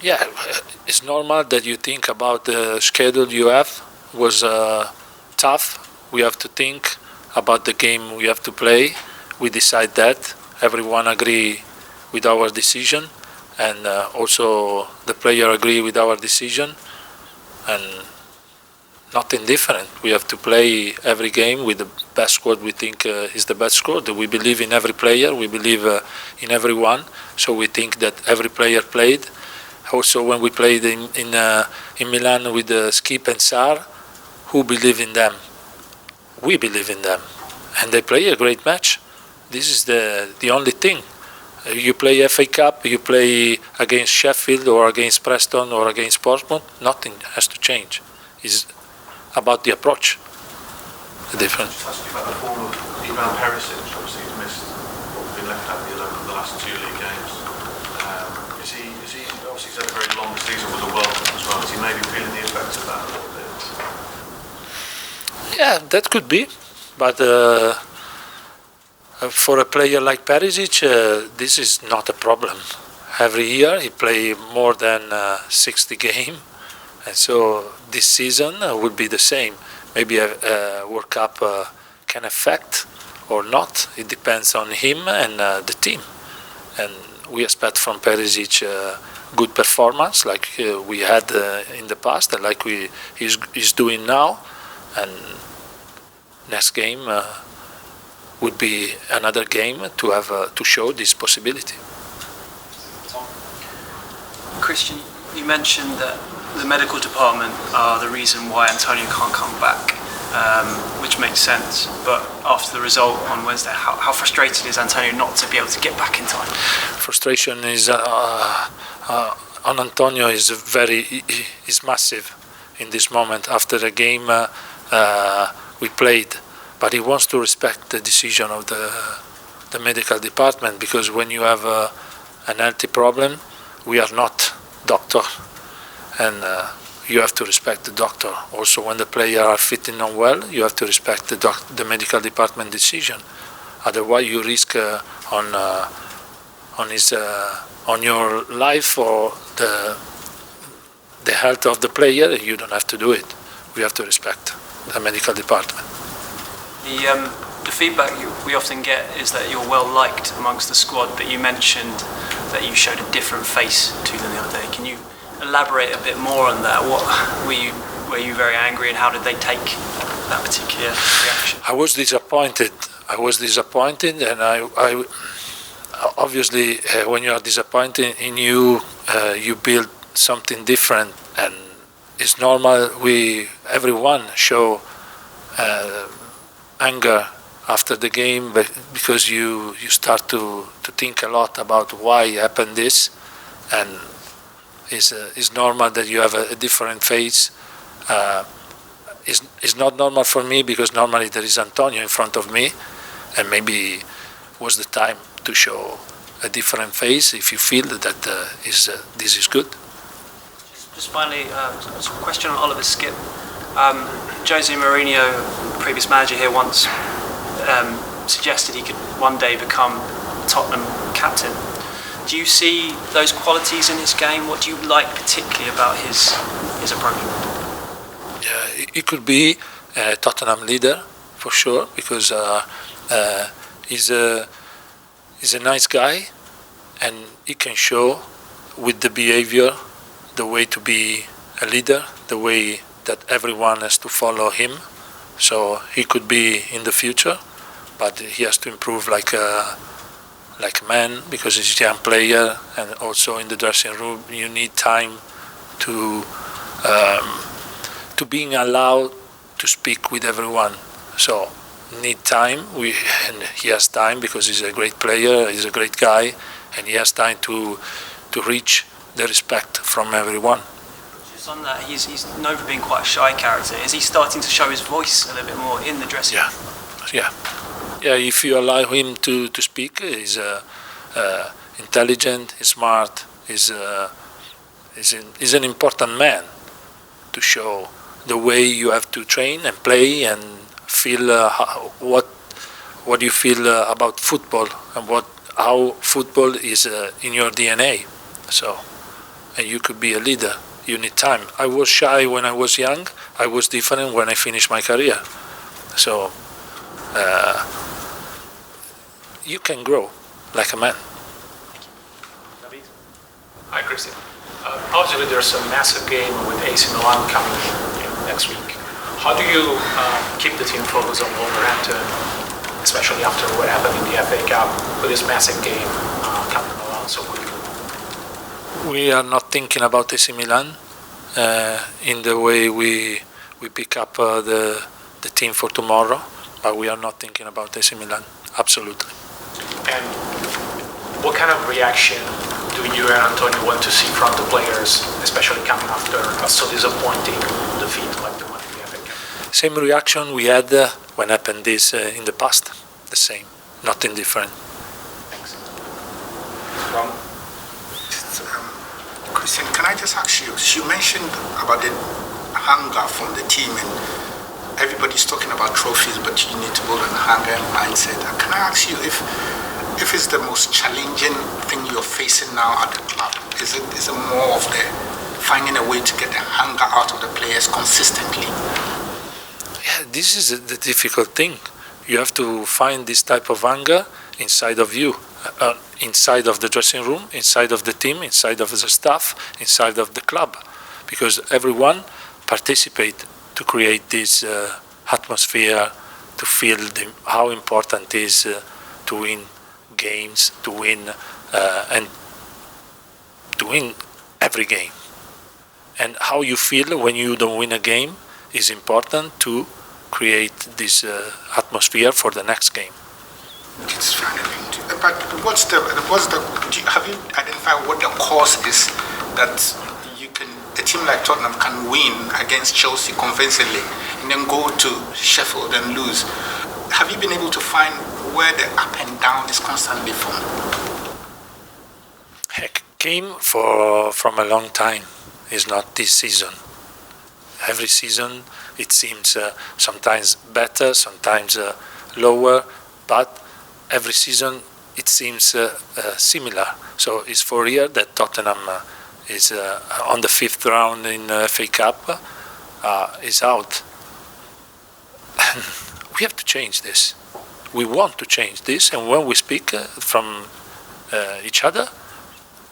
Yeah, it's normal that you think about the schedule you have. Was tough. We have to think about the game we have to play. We decide that. Everyone agree with our decision, and also the player agree with our decision, and nothing different. We have to play every game with the best squad we think is the best squad. We believe in every player. We believe in everyone. So we think that every player played. Also, when we played in Milan with Skipp and Sar, who believe in them? We believe in them, and they play a great match. This is the only thing. You play FA Cup, you play against Sheffield or against Preston or against Portsmouth. Nothing has to change. It's about the approach. The difference. Just ask you about the form of Ivan Perisic. Obviously, he's missed or been left out the last 2 league games. Is he obviously he's had a very long season with the World Cup as well? Is he maybe feeling the effects of that a little bit? Yeah, that could be, but for a player like Perisic, this is not a problem. Every year he play more than 60 games, and so this season will be the same. Maybe a World Cup can affect or not. It depends on him and the team. And we expect from Perisic good performance, like we had in the past, and like he's doing now. And next game would be another game to have to show this possibility. Cristian, you mentioned that the medical department are the reason why Antonio can't come back, which makes sense. But after the result on Wednesday, how frustrated is Antonio not to be able to get back in time? Frustration is on Antonio is massive in this moment. After the game we played, but he wants to respect the decision of the medical department, because when you have an healthy problem, we are not doctor, and you have to respect the doctor. Also, when the player are fitting on well, you have to respect the medical department decision. Otherwise, you risk on your life or the health of the player. You don't have to do it. We have to respect the medical department. The feedback we often get is that you're well liked amongst the squad, but you mentioned that you showed a different face to them the other day. Can you elaborate a bit more on that? What were you very angry, and how did they take that particular reaction? I was disappointed, and I obviously when you are disappointed in you build something different, and it's normal. Everyone show anger after the game, but because you start to think a lot about why happened this, and it's normal that you have a different face. It's not normal for me, because normally there is Antonio in front of me, and maybe was the time to show a different face if you feel that this is good. Just finally, a question on Oliver Skipp. Jose Mourinho, previous manager here, once suggested he could one day become Tottenham captain. Do you see those qualities in his game? What do you like particularly about his approach? Yeah, he could be a Tottenham leader for sure, because he's a nice guy, and he can show with the behavior the way to be a leader, the way that everyone has to follow him. So he could be in the future, but he has to improve like a man, because he's a young player, and also in the dressing room you need time to being allowed to speak with everyone. So need time. And he has time, because he's a great player, he's a great guy, and he has time to reach the respect from everyone. Just on that, he's known for being quite a shy character. Is he starting to show his voice a little bit more in the dressing room? Yeah. If you allow him to speak, he's intelligent, he's smart, he's an important man to show the way you have to train and play and feel what you feel about football, and how football is in your DNA. So and you could be a leader. You need time. I was shy when I was young. I was different when I finished my career. So you can grow like a man. Hi, Cristian. Obviously, there's a massive game with AC Milan coming next week. How do you keep the team focused on Wolverhampton, especially after what happened in the FA Cup with this massive game coming around so quickly? We are not thinking about AC Milan in the way we pick up the team for tomorrow, but we are not thinking about AC Milan, absolutely. And what kind of reaction do you and Antonio want to see from the players, especially coming after a so disappointing defeat like the one in the FA Cup? Same reaction we had when happened this in the past, the same, nothing different. Thanks. Cristian, can I just ask you, you mentioned about the hunger from the team, and everybody's talking about trophies, but you need to build on hunger and mindset. Can I ask you if it's the most challenging thing you're facing now at the club? Is it more of the finding a way to get the hunger out of the players consistently? Yeah, this is the difficult thing. You have to find this type of hunger inside of you, inside of the dressing room, inside of the team, inside of the staff, inside of the club, because everyone participate to create this atmosphere, to feel how important it is to win games, to win and to win every game. And how you feel when you don't win a game is important to create this atmosphere for the next game. It's fine. But have you identified what the cause is that a team like Tottenham can win against Chelsea convincingly and then go to Sheffield and lose? Have you been able to find where the up and down is constantly from? Heck, came from a long time. It's not this season. Every season it seems sometimes better, sometimes lower, but every season it seems similar. So it's for year that Tottenham is on the 5th round in FA Cup, is out. And we have to change this. We want to change this, and when we speak from each other,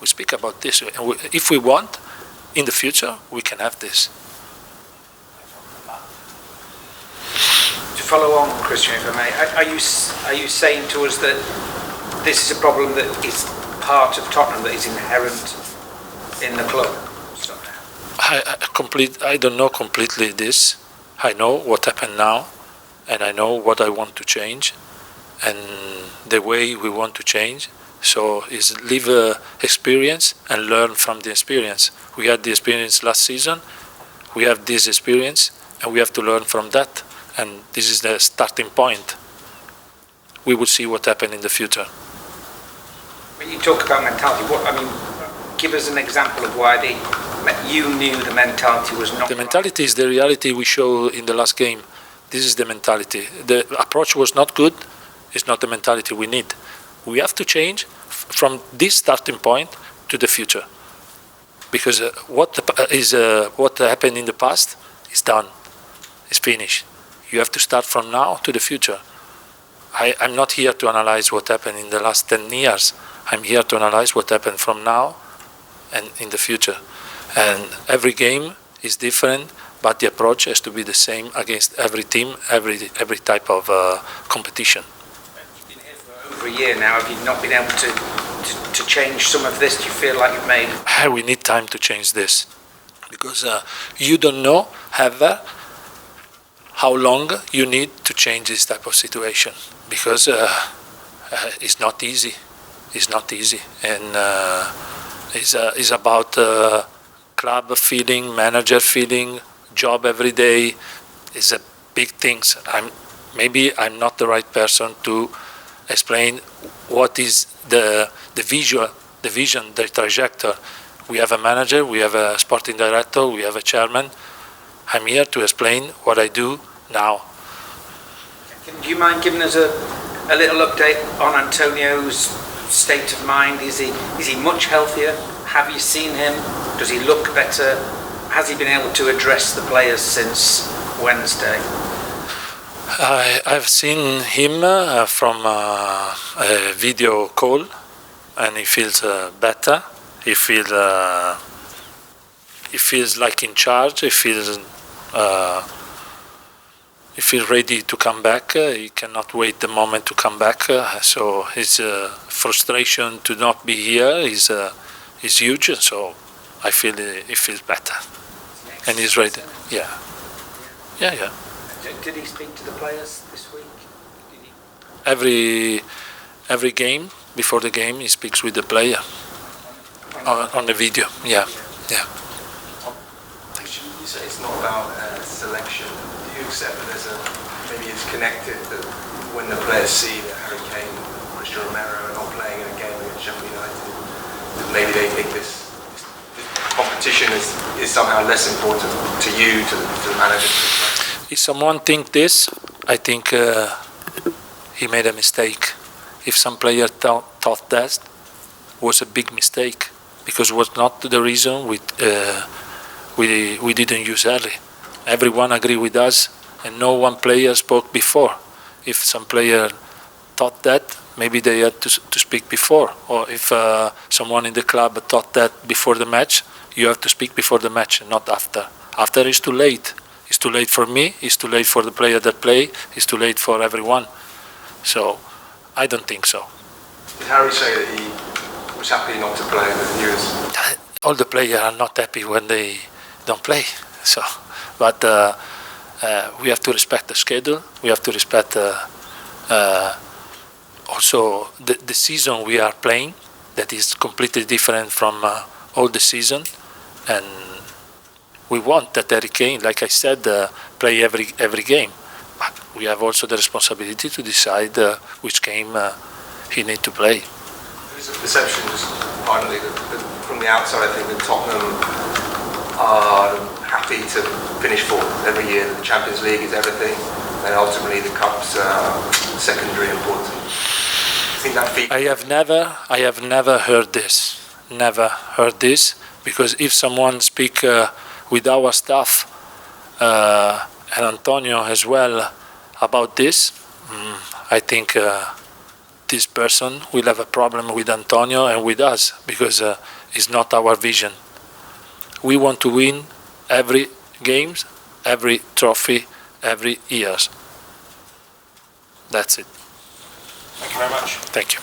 we speak about this. And if we want, in the future, we can have this. To follow on, Cristian, if I may, are you saying to us that this is a problem that is part of Tottenham, that is inherent in the club? I don't know completely this. I know what happened now, and I know what I want to change, and the way we want to change. So is live experience and learn from the experience. We had the experience last season. We have this experience, and we have to learn from that. And this is the starting point. We will see what happens in the future. When you talk about mentality, give us an example of why you knew the mentality was not. The mentality is the reality we show in the last game. This is the mentality. The approach was not good. It's not the mentality we need. We have to change from this starting point to the future, because what happened in the past is done. It's finished. You have to start from now to the future. I'm not here to analyze what happened in the last 10 years. I'm here to analyze what happened from now and in the future. And every game is different, but the approach has to be the same against every team, every type of competition. You've been here for over a year now. Have you not been able to change some of this? Do you feel like you've made? We need time to change this, because you don't know ever how long you need to change this type of situation, because it's not easy. It's not easy, and it's about club feeling, manager feeling, job every day. It's a big things. Maybe I'm not the right person to explain what is the vision, the trajectory. We have a manager, we have a sporting director, we have a chairman. I'm here to explain what I do now. Do you mind giving us a little update on Antonio's state of mind? Is he much healthier? Have you seen him? Does he look better? Has he been able to address the players since Wednesday? I've seen him from a video call, and he feels better. He feels like in charge. He feels ready to come back. He cannot wait the moment to come back. So his frustration to not be here is huge. So I feel he feels better, and he's ready. Yeah. Did he speak to the players this week? Every game, before the game, he speaks with the player on the video. Yeah. You say it's not about selection. Do you accept that maybe it's connected that when the players see that Harry Kane and Cristian Romero are not playing in a game against Sheffield United, that maybe they think this competition is somehow less important to you, to the manager? If someone think this, I think he made a mistake. If some player thought that, was a big mistake, because it was not the reason we didn't use early. Everyone agreed with us, and no one player spoke before. If some player thought that, maybe they had to speak before. Or if someone in the club thought that before the match, you have to speak before the match, not after. After is too late. It's too late for me, it's too late for the player that play, it's too late for everyone. So, I don't think so. Did Harry say that he was happy not to play in the news? All the players are not happy when they don't play. So, but we have to respect the schedule, we have to respect also the season we are playing, that is completely different from all the season. And we want that Harry Kane, like I said, play every game. But we have also the responsibility to decide which game he needs to play. There's a perception, just finally, that from the outside, I think that Tottenham are happy to finish fourth every year. The Champions League is everything, and ultimately the Cup's secondary important. I think that I have never heard this. Never heard this, because if someone speak with our staff and Antonio as well about this, I think this person will have a problem with Antonio and with us, because it's not our vision. We want to win every games, every trophy, every year. That's it. Thank you very much. Thank you.